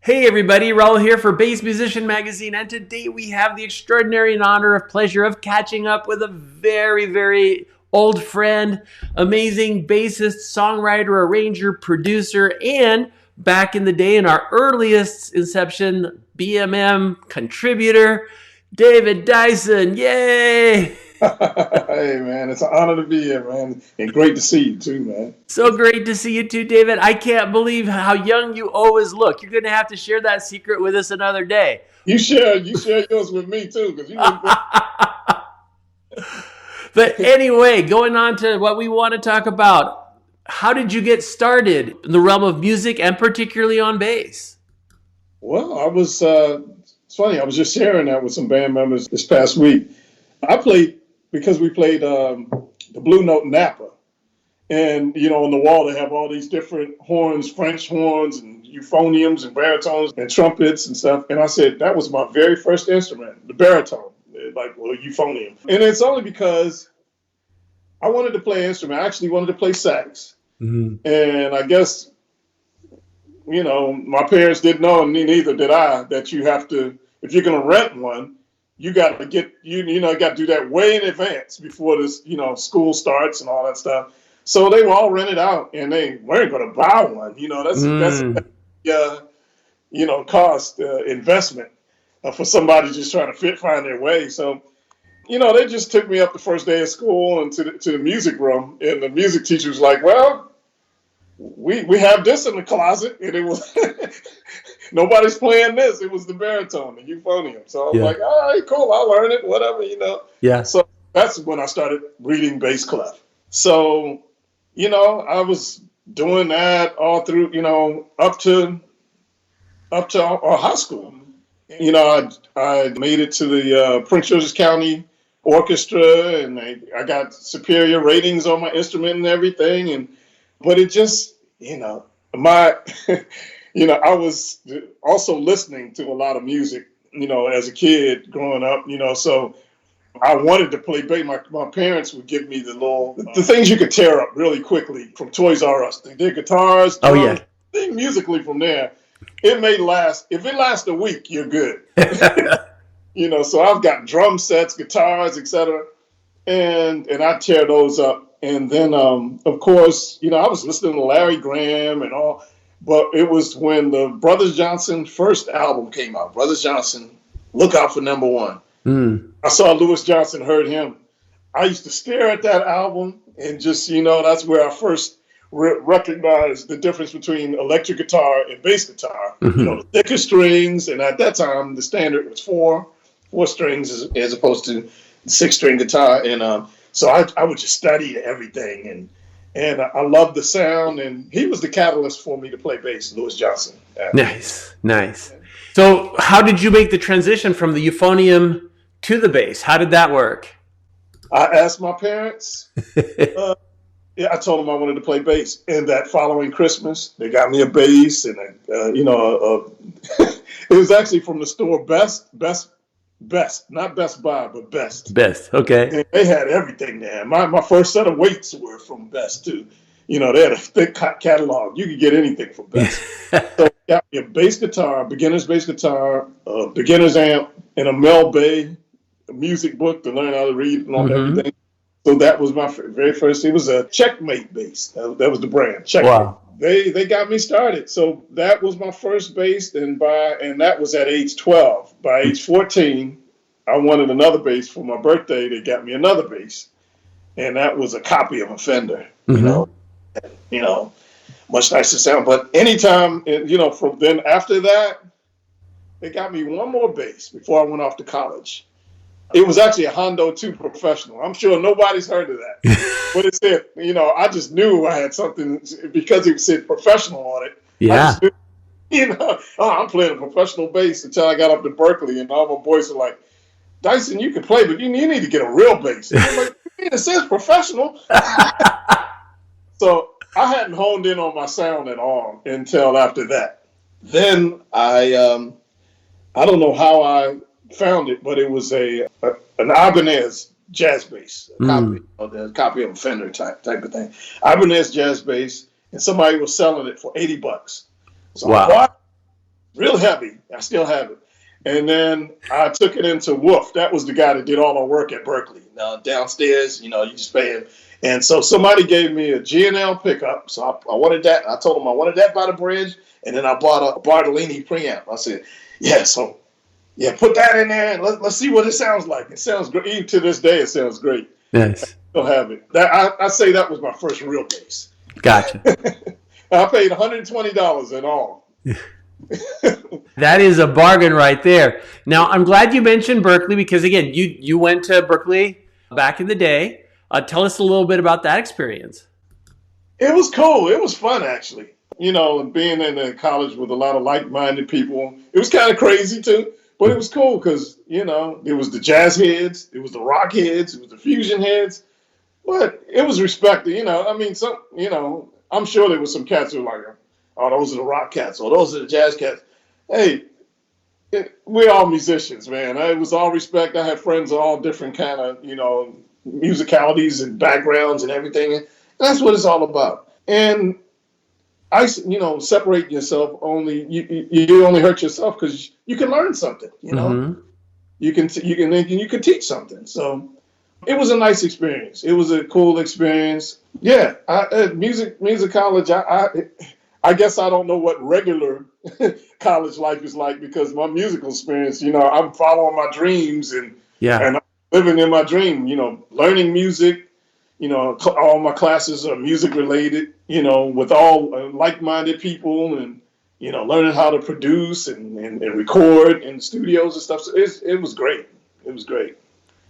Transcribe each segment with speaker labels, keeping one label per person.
Speaker 1: Hey everybody, Raul here for Bass Musician Magazine, and today we have the extraordinary and honor of pleasure of catching up with a very, very old friend, amazing bassist, songwriter, arranger, producer, and back in the day in our earliest inception, BMM contributor, David Dyson. Yay!
Speaker 2: Hey man, it's an honor to be here, man, and great to see you too, man.
Speaker 1: So great to see you too, David. I can't believe how young you always look. You're going to have to share that secret with us another day.
Speaker 2: You share yours with me too, because you look great.
Speaker 1: But anyway, going on to what we want to talk about. How did you get started in the realm of music and particularly on bass?
Speaker 2: Well, it's funny, I was just sharing that with some band members this past week. I played, because we played the Blue Note Napa. And, on the wall they have all these different horns, French horns and euphoniums and baritones and trumpets and stuff. And I said, that was my very first instrument, the baritone, euphonium. And it's only because I wanted to play an instrument. I actually wanted to play sax. Mm-hmm. And I guess, my parents didn't know, and neither did I, that you have to, if you're going to rent one, you got to get, you got to do that way in advance before this, school starts and all that stuff. So they were all rented out, and they weren't going to buy one. That's cost investment for somebody just trying to find their way. So, they just took me up the first day of school and to the music room, and the music teacher was like, "Well, we have this in the closet," and it was nobody's playing this. It was the baritone, the euphonium. So I was like, "All right, cool. I'll learn it. Whatever,
Speaker 1: Yeah.
Speaker 2: So that's when I started reading bass clef. So. I was doing that all through, up to high school. I made it to the Prince George's County Orchestra, and I got superior ratings on my instrument and everything. But it just, I was also listening to a lot of music, as a kid growing up, so. I wanted to play bass. My parents would give me the things you could tear up really quickly from Toys R Us. Their guitars, drums, musically from there. It may last. If it lasts a week, you're good. So I've got drum sets, guitars, etc. And I tear those up. And then, of course, I was listening to Larry Graham and all. But it was when the Brothers Johnson first album came out. Brothers Johnson, Look Out for Number One. I saw Louis Johnson, heard him. I used to stare at that album and just, that's where I first recognized the difference between electric guitar and bass guitar. Mm-hmm. The thicker strings, and at that time, the standard was four strings as opposed to 6-string guitar. And so I would just study everything, and I loved the sound, and he was the catalyst for me to play bass, Louis Johnson.
Speaker 1: Nice. So how did you make the transition from the euphonium to the bass? How did that work?
Speaker 2: I asked my parents. I told them I wanted to play bass. And that following Christmas, they got me a bass. And, it was actually from the store Best, not Best Buy, but Best.
Speaker 1: Best, okay.
Speaker 2: And they had everything there. My first set of weights were from Best, too. They had a thick catalog. You could get anything from Best. So they got me a bass guitar, beginner's bass guitar, a beginner's amp, and a Mel Bay music book to learn how to read and all everything. So that was my very first. It was a Checkmate bass. That was the brand. Checkmate. Wow. They got me started. So that was my first bass, and that was at age 12. By age 14, I wanted another bass for my birthday. They got me another bass, and that was a copy of a Fender. Much nicer sound. But anytime, from then after that, they got me one more bass before I went off to college. It was actually a Hondo 2 Professional. I'm sure nobody's heard of that. But it said, I just knew I had something because it said professional on it.
Speaker 1: Yeah.
Speaker 2: I'm playing a professional bass until I got up to Berkeley, and all my boys were like, Dyson, you can play, but you need to get a real bass. And I'm like, it says professional. So I hadn't honed in on my sound at all until after that. Then I don't know how I found it, but it was an Ibanez jazz bass, a copy of a Fender type of thing. Ibanez jazz bass, and somebody was selling it for $80. So
Speaker 1: wow.
Speaker 2: real heavy. I still have it. And then I took it into Wolf. That was the guy that did all our work at Berkeley. Now downstairs, you just pay him. And so somebody gave me a G&L pickup. So I wanted that. I told him I wanted that by the bridge. And then I bought a Bartolini preamp. I said, put that in there and let's see what it sounds like. It sounds great. Even to this day, it sounds great.
Speaker 1: Nice.
Speaker 2: I still have it. I say that was my first real bass.
Speaker 1: Gotcha.
Speaker 2: I paid $120 in all.
Speaker 1: That is a bargain right there. Now, I'm glad you mentioned Berkeley because, again, you went to Berkeley back in the day. Tell us a little bit about that experience.
Speaker 2: It was cool. It was fun, actually. Being in a college with a lot of like-minded people. It was kind of crazy, too. But it was cool because, there was the jazz heads, it was the rock heads, it was the fusion heads. But it was respected, I'm sure there was some cats who were like, oh, those are the rock cats, or those are the jazz cats. Hey, we're all musicians, man. It was all respect. I had friends of all different kind of, musicalities and backgrounds and everything. And that's what it's all about. And separate yourself only. You only hurt yourself because you can learn something.
Speaker 1: Mm-hmm.
Speaker 2: You can teach something. So it was a nice experience. It was a cool experience. Yeah, music college. I guess I don't know what regular college life is like because my musical experience. I'm following my dreams and I'm living in my dream. Learning music. All my classes are music related. With all like-minded people and learning how to produce and record in studios and stuff. So it was great. It was great.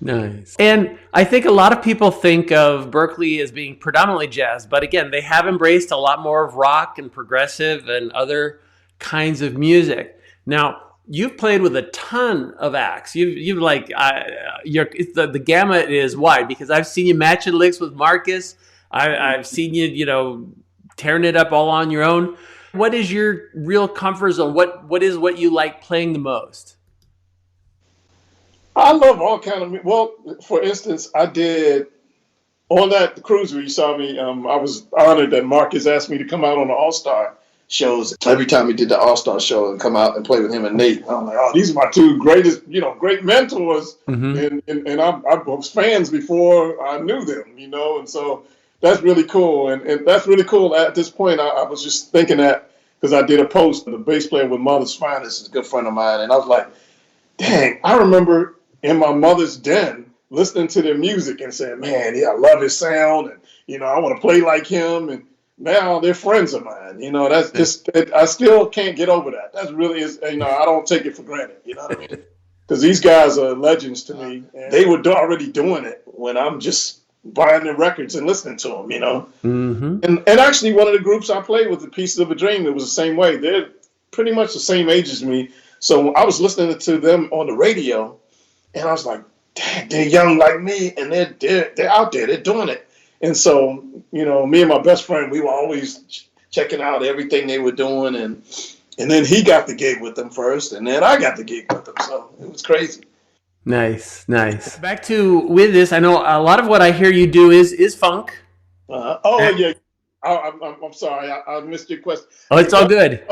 Speaker 1: Nice. And I think a lot of people think of Berkeley as being predominantly jazz, but again, they have embraced a lot more of rock and progressive and other kinds of music. Now, you've played with a ton of acts. You've the gamut is wide because I've seen you matching licks with Marcus. I've seen you, tearing it up all on your own. What is your real comfort zone? What you like playing the most?
Speaker 2: I love all kind of. Well, for instance, I did on that cruise where you saw me. I was honored that Marcus asked me to come out on the All-Star shows. Every time he did the All-Star show and come out and play with him and Nate, I'm like, oh, these are my two greatest, great mentors. Mm-hmm. And I was fans before I knew them, and so that's really cool. And that's really cool. At this point, I was just thinking that because I did a post, the bass player with Mother's Finest is a good friend of mine, and I was like, dang, I remember in my mother's den listening to their music and saying, man, I love his sound, and I want to play like him. And now they're friends of mine. That's just I still can't get over that. That's really is. I don't take it for granted. You know what I mean? Because these guys are legends to me. And they were already doing it when I'm just buying their records and listening to them.
Speaker 1: Mm-hmm.
Speaker 2: And actually, one of the groups I played with, the Pieces of a Dream, it was the same way. They're pretty much the same age as me. So I was listening to them on the radio. And I was like, dang, they're young like me, and they're out there, they're doing it. And so, me and my best friend, we were always checking out everything they were doing, and then he got the gig with them first, and then I got the gig with them. So it was crazy.
Speaker 1: Nice. Back to with this, I know a lot of what I hear you do is funk.
Speaker 2: Yeah. I'm sorry, I missed your question.
Speaker 1: Oh, it's all good.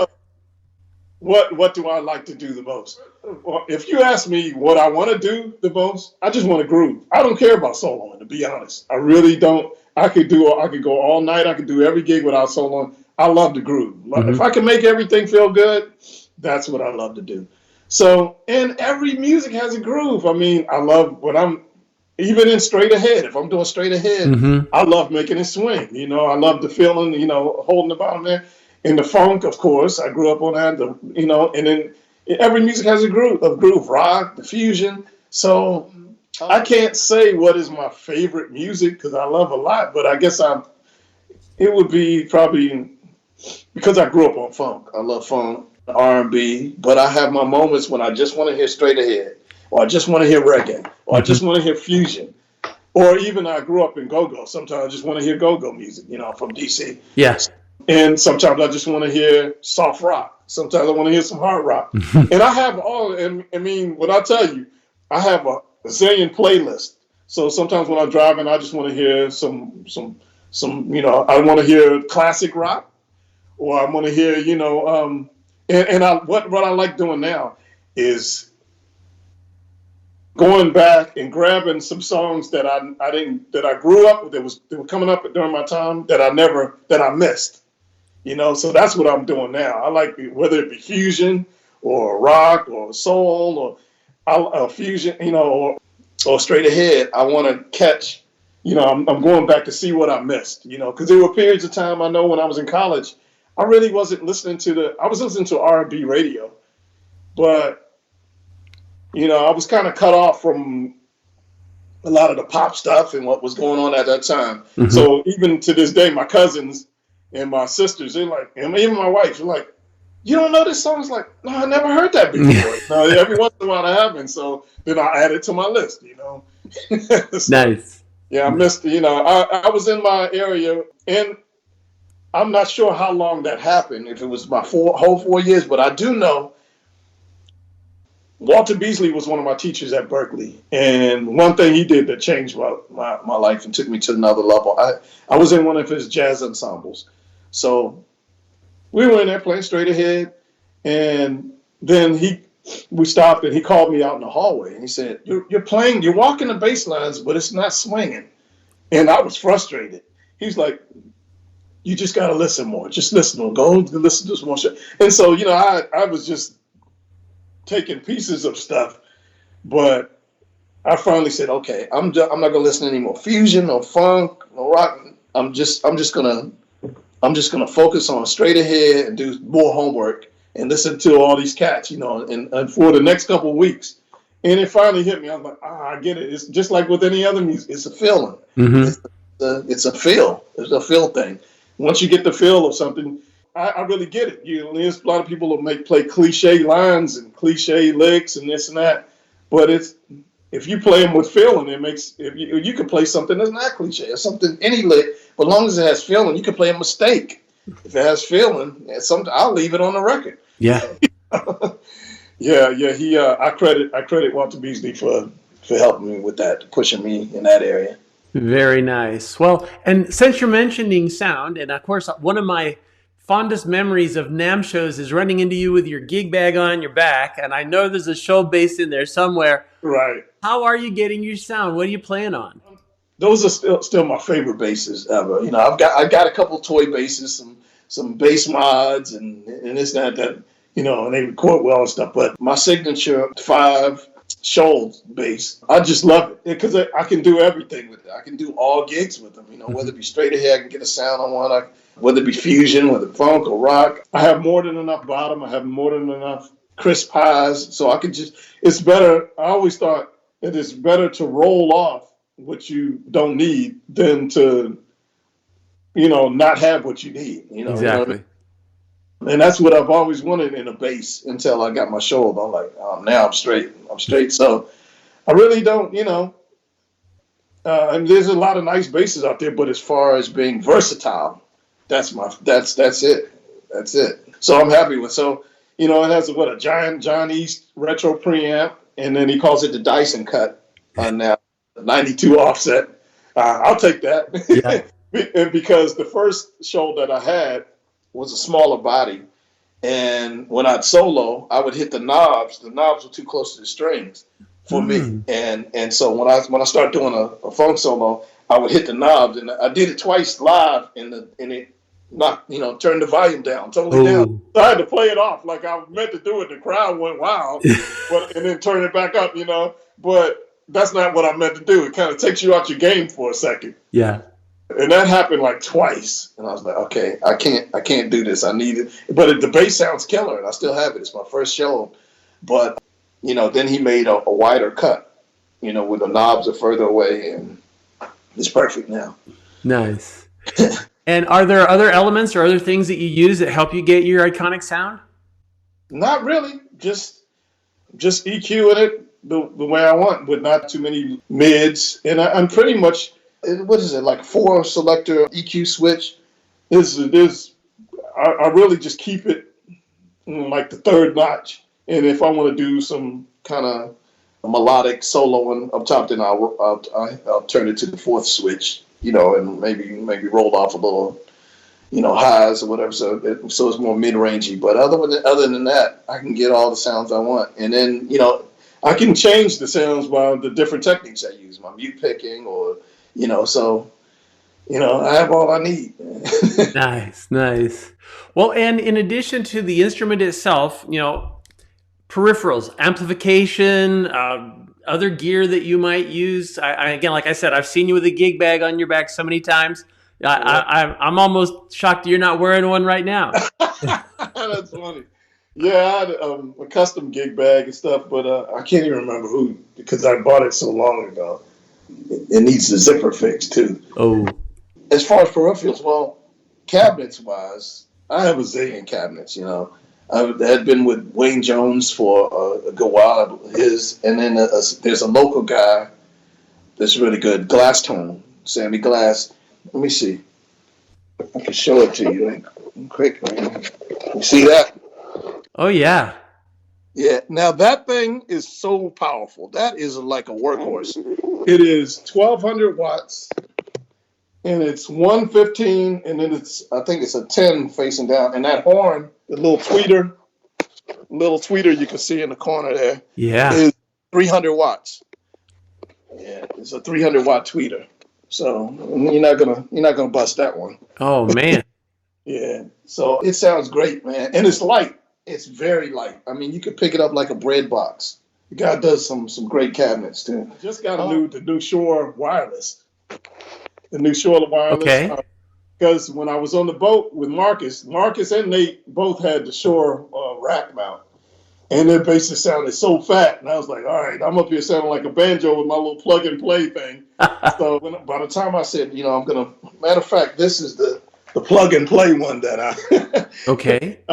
Speaker 2: What do I like to do the most? Well, if you ask me what I want to do the most, I just want to groove. I don't care about soloing, to be honest. I really don't. I could go all night. I could do every gig without soloing. I love to groove. Mm-hmm. If I can make everything feel good, that's what I love to do. So, and every music has a groove. I mean, I love when I'm even in straight ahead. If I'm doing straight ahead, mm-hmm. I love making it swing. I love the feeling, holding the bottom there. In the funk, of course, I grew up on that, and then every music has a groove, rock, the fusion. So I can't say what is my favorite music because I love a lot, but I guess it would be probably because I grew up on funk. I love funk, R&B, but I have my moments when I just want to hear straight ahead, or I just want to hear reggae, or I just want to hear fusion. Or even I grew up in go-go. Sometimes I just want to hear go-go music, from DC.
Speaker 1: Yes.
Speaker 2: And sometimes I just want to hear soft rock. Sometimes I want to hear some hard rock. And I have when I tell you, I have a zillion playlists. So sometimes when I'm driving, I just want to hear some I want to hear classic rock, or I want to hear, And what I like doing now is going back and grabbing some songs that I grew up with, that were coming up during my time that I missed. So that's what I'm doing now. I like whether it be fusion or rock or soul or fusion, or straight ahead. I want to catch. I'm going back to see what I missed. Because there were periods of time I know when I was in college, I really wasn't listening I was listening to R&B radio, but I was kind of cut off from a lot of the pop stuff and what was going on at that time. Mm-hmm. So even to this day, my cousins and my sisters, they're like, and even my wife, they're like, "You don't know this song?" It's like, "No, I never heard that before." No, every once in a while I haven't. So then I add it to my list, So,
Speaker 1: nice.
Speaker 2: Yeah, I missed, I was in my area, and I'm not sure how long that happened, if it was my whole 4 years, but I do know Walter Beasley was one of my teachers at Berkeley, and one thing he did that changed my life and took me to another level. I was in one of his jazz ensembles, so we were in there playing straight ahead, and then we stopped and he called me out in the hallway and he said, "You're walking the bass lines, but it's not swinging," and I was frustrated. He's like, "You just got to listen more. Just listen more. Go listen to some more shit." And so I was just taking pieces of stuff, but I finally said, "Okay, I'm not gonna listen anymore. Fusion or funk or rock. I'm just gonna focus on straight ahead and do more homework and listen to all these cats, and for the next couple of weeks." And it finally hit me. I was like, I get it. It's just like with any other music. It's a feeling. Mm-hmm. It's a feel. It's a feel thing. Once you get the feel of something, I really get it. There's a lot of people who play cliche lines and cliche licks and this and that, but if you play them with feeling, you can play something that's not cliche or something, any lick, but as long as it has feeling, you can play a mistake. If it has feeling, I'll leave it on the record.
Speaker 1: Yeah.
Speaker 2: Yeah. I credit Walter Beasley for helping me with that, pushing me in that area.
Speaker 1: Very nice. Well, and since you're mentioning sound, and of course, one of my fondest memories of NAMM shows is running into you with your gig bag on your back, and I know there's a Skjold bass in there somewhere.
Speaker 2: Right.
Speaker 1: How are you getting your sound? What are you playing on?
Speaker 2: Those are still my favorite basses ever. I've got a couple toy basses, some bass mods, and this that and they record well and stuff. But my signature 5 Skjold bass, I just love it because I can do everything with it. I can do all gigs with them. Whether it be straight ahead, I can get a sound on one. Whether it be fusion, whether funk or rock, I have more than enough bottom. I have more than enough crisp highs, so I can it's better. I always thought it is better to roll off what you don't need than to, not have what you need.
Speaker 1: Exactly.
Speaker 2: And that's what I've always wanted in a bass until I got my Skjold. I'm like, oh, now I'm straight. So I really don't, and there's a lot of nice basses out there, but as far as being versatile, that's it. That's it. So I'm happy with. So, it has a giant John East retro preamp, and then he calls it the Dyson cut on now 92 offset. I'll take that. Yeah. Because the first Skjold that I had was a smaller body, and when I'd solo, I would hit the knobs. The knobs were too close to the strings for me, and so when I started doing a funk solo, I would hit the knobs, and I did it twice live, and it knocked, turned the volume down, totally down. So I had to play it off like I meant to do it. The crowd went wild, and then turn it back up, But that's not what I meant to do. It kind of takes you out your game for a second.
Speaker 1: Yeah. And
Speaker 2: that happened like twice, and I was like, okay, I can't do this. I need it, but the bass sounds killer, and I still have it. It's my first Skjold, but then he made a wider cut, where the knobs are further away, and it's perfect now.
Speaker 1: Nice. And are there other elements or other things that you use that help you get your iconic sound?
Speaker 2: Not really. Just EQing it the way I want, with not too many mids, and I'm pretty much. What is it, like 4 selector EQ switch? I really just keep it like the 3rd notch. And if I want to do some kind of melodic soloing up top, then I'll turn it to the 4th switch, and maybe roll off a little
Speaker 3: highs or whatever. So it's more mid-rangey. But other than that, I can get all the sounds I want. And then,
Speaker 2: I can change the sounds by the different techniques I use, my mute picking or, so, I have all I need.
Speaker 1: Nice, nice. Well, and in addition to the instrument itself, peripherals, amplification, other gear that you might use. Again, like I said, I've seen you with a gig bag on your back so many times. I'm almost shocked you're not wearing one right now.
Speaker 2: That's funny. Yeah, I had a custom gig bag and stuff, but I can't even remember who, because I bought it so long ago. It needs the zipper fixed too.
Speaker 1: Oh.
Speaker 3: As far as peripherals, well, cabinets-wise, I have a zillion cabinets, I had been with Wayne Jones for a good while, and then there's a local guy that's really good, Glass Tone, Sammy Glass. Let me see. I can show it to you quick. You see that?
Speaker 1: Oh, yeah.
Speaker 2: Yeah. Now, that thing is so powerful. That is like a workhorse. It is 1,200 watts, and it's 115, and then I think it's a 10 facing down. And that horn, the little tweeter you can see in the corner there, is 300 watts. Yeah, it's a 300 watt tweeter. So you're not gonna bust that one.
Speaker 1: Oh man.
Speaker 2: Yeah. So it sounds great, man, and it's light. It's very light. I mean, you could pick it up like a bread box. The guy does some great cabinets too. I just got the new Shure wireless. The new Shure wireless.
Speaker 1: Okay.
Speaker 2: Because when I was on the boat with Marcus and Nate both had the Shure rack mount. And their bassist sounded so fat. And I was like, all right, I'm up here sounding like a banjo with my little plug and play thing. So by the time I said, matter of fact, this is the plug and play one that I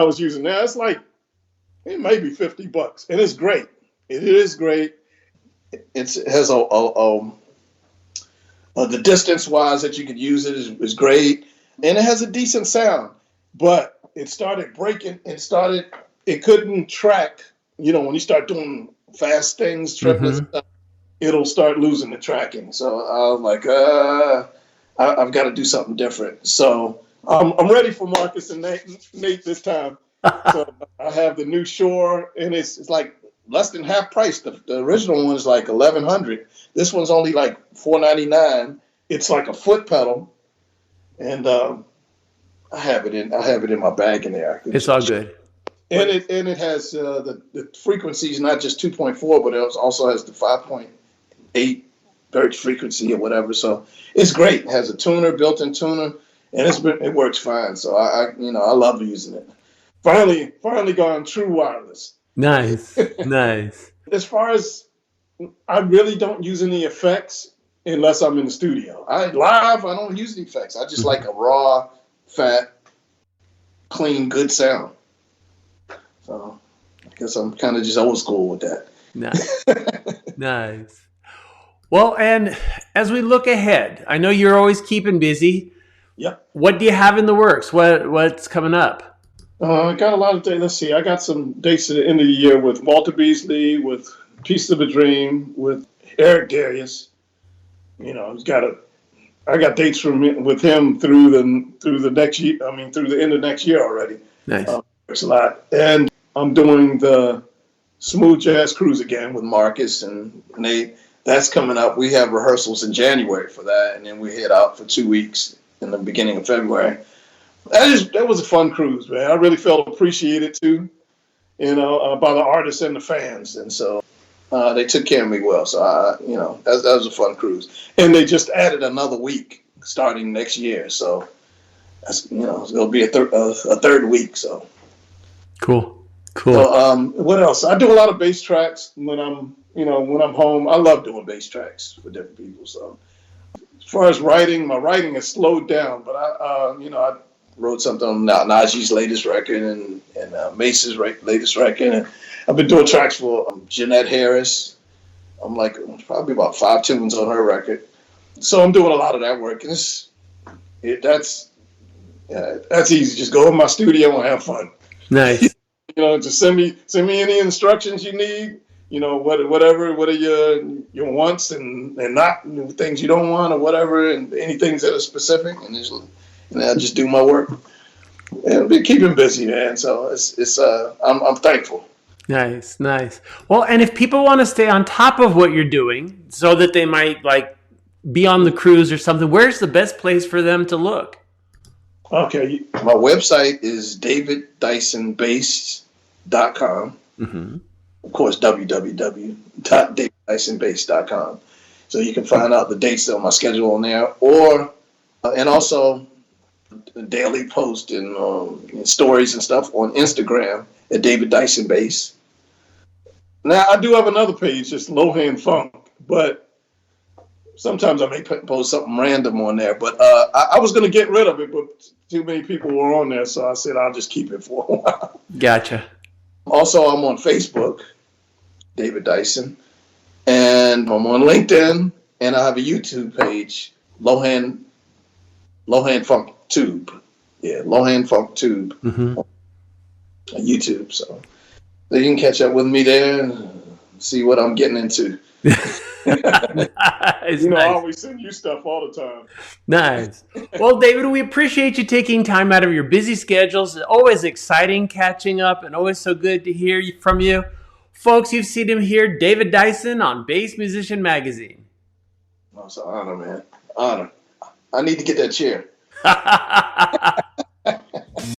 Speaker 2: was using. Now it's like, it may be $50. And it's great. It is great. It has the distance wise that you could use it is great. And it has a decent sound. But it started breaking. It couldn't track, when you start doing fast things, triplets, it'll start losing the tracking. So I was like, I've got to do something different. So I'm ready for Marcus and Nate this time. So I have the new Shure, and it's like less than half price. The original one is like $1,100. This one's only like $499. It's like a foot pedal, and I have it in my bag in there.
Speaker 1: It's all good.
Speaker 2: And it has the frequency is not just 2.4, but it also has the 5.8 hertz frequency or whatever. So it's great. It has a built-in tuner, and it works fine. So I love using it. Finally gone true wireless.
Speaker 1: Nice, nice.
Speaker 2: As far as I really don't use any effects unless I'm in the studio. I don't use the effects. I just like a raw, fat, clean, good sound. So I guess I'm kind of just old school with that.
Speaker 1: Nice. Nice. Well, and as we look ahead, I know you're always keeping busy.
Speaker 2: Yep.
Speaker 1: What do you have in the works? What's coming up?
Speaker 2: I got a lot of dates. Let's see. I got some dates at the end of the year with Walter Beasley, with Piece of a Dream, with Eric Darius. I got dates with him through the next year. I mean, through the end of next year already.
Speaker 1: Nice.
Speaker 2: There's a lot. And I'm doing the Smooth Jazz Cruise again with Marcus and Nate. That's coming up. We have rehearsals in January for that, and then we head out for 2 weeks in the beginning of February. That was a fun cruise, man. I really felt appreciated too, by the artists and the fans, and so they took care of me well. So that was a fun cruise, and they just added another week starting next year. So that's it'll be a third week. So
Speaker 1: cool.
Speaker 2: So what else? I do a lot of bass tracks when I'm home. I love doing bass tracks for different people. So as far as writing, my writing has slowed down, but I wrote something on Najee's latest record and Mace's latest record. And I've been doing tracks for Jeanette Harris. I'm like probably about 5 tunes on her record. So I'm doing a lot of that work. And that's easy. Just go in my studio and have fun.
Speaker 1: Nice.
Speaker 2: Just send me any instructions you need. What are your wants and not things you don't want or whatever, and any things that are specific, and I'll just do my work.
Speaker 3: And we're keeping busy, man. So I'm thankful.
Speaker 1: Nice, nice. Well, and if people want to stay on top of what you're doing so that they might like be on the cruise or something, where's the best place for them to look?
Speaker 2: Okay.
Speaker 3: My website is daviddysonbass.com.
Speaker 1: Mm-hmm.
Speaker 3: Of course, www.daviddysonbass.com. So you can find out the dates on my schedule on there, and also daily post and stories and stuff on Instagram at David Dyson Bass.
Speaker 2: Now I do have another page, just Lohan Funk, but sometimes I may post something random on there. But I was going to get rid of it, but too many people were on there, so I said I'll just keep it for a while.
Speaker 1: Gotcha.
Speaker 3: Also, I'm on Facebook, David Dyson, and I'm on LinkedIn, and I have a YouTube page, Lohan Funk Tube. Yeah, Lohan Funk Tube.
Speaker 1: Mm-hmm.
Speaker 3: On YouTube. So you can catch up with me there and see what I'm getting into.
Speaker 1: Nice,
Speaker 2: You know, I
Speaker 1: nice.
Speaker 2: always send you stuff all the time.
Speaker 1: Nice. Well, David, we appreciate you taking time out of your busy schedules. It's always exciting catching up and always so good to hear from you. Folks, you've seen him here, David Dyson on Bass Musician Magazine.
Speaker 3: Oh, it's an honor, man. Honor. I need to get that chair.